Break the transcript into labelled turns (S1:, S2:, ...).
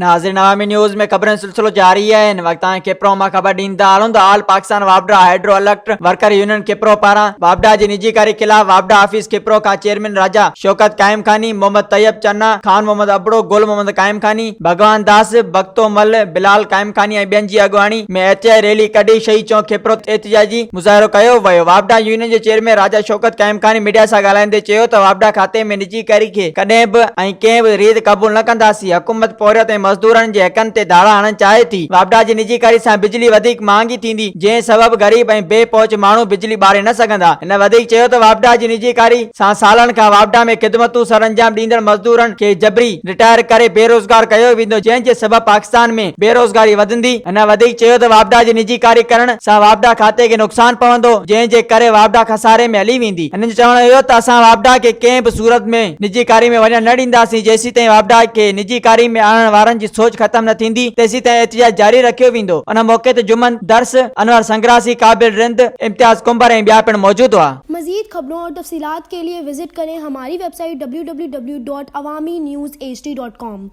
S1: नाज़रीन अवामी न्यूज़ में खबरें सिलसिलो जारी है। इन वक्त केपरो मां खबर ॾींदा आहियूं त ऑल पाकिस्तान वापडा हाइड्रो इलेक्ट्रिक वर्कर यूनियन केपरो पारां वापडा जी निजीकारी खिलाफ वापडा ऑफिस केपरो का चेयरमैन राजा शौकत कायम खानी, मोहम्मद तैयब चन्ना, खान मोहम्मद अबड़ो, गुल मोहम्मद कायम खानी, भगवान दास, बख्तो मल, बिलाल कायम खानी ऐं ॿियनि जी अॻुवाणी में एहतिजाजी रैली कढी शहीद चौक केपरो एहतिजाजी मुज़ाहिरो कयो वियो। वापडा यूनियन जे चेयरमैन राजा शौकत कायम खानी मीडिया सां ॻाल्हाईंदे चयो त वापडा खाते में निजीकारी खे कॾहिं बि ऐं कंहिं बि रीत क़बूल न कंदासीं। हुकूमत पोरियत ऐं मज़दूरनि जे हक़नि ते दाड़ा हणण चाहे थी। वापडा जी निजीकारी सां बिजली वधीक महांगी थींदी, जंहिं सबब गरीब ऐं बेपहुच माण्हू बिजली ॿारे न सघंदा। हिन वधीक चयो त वापडा जी निजीकारी सां सालनि खां वापडा में ख़िदमतूं सरअंजाम ॾींदड़ मज़दूरनि खे जबरी रिटायर करे बेरोज़गार कयो वेंदो, जंहिंजे सबब पाकिस्तान में बेरोज़गारी वधंदी। हिन वधीक चयो त वापडा जी निजीकारी करण सां वापडा खाते खे नुक़सान पवंदो, जंहिंजे करे वापडा खसारे में हली वेंदी। हिननि जो चवणु इहो त असां वापडा खे कंहिं बि सूरत में निजीकारी में वञण न ॾींदासीं। जेसीं ताईं वापडा खे निजीकारी में आणण वारनि जी सोच ख़त्म न थींदी, तेसीं ताईं एहतिजाज जारी रखियो वेंदो। उन मौके ते जुमन दर्स, अनवर संग्रासी, काबिल रिंद, इम्तियाज कुंबर ऐं ॿिया पिण मौजूद हुआ।
S2: मज़ीद खबरों और तफसीलात के लिए विजिट करें हमारी वेबसाइट www.awamiNewsHD.com।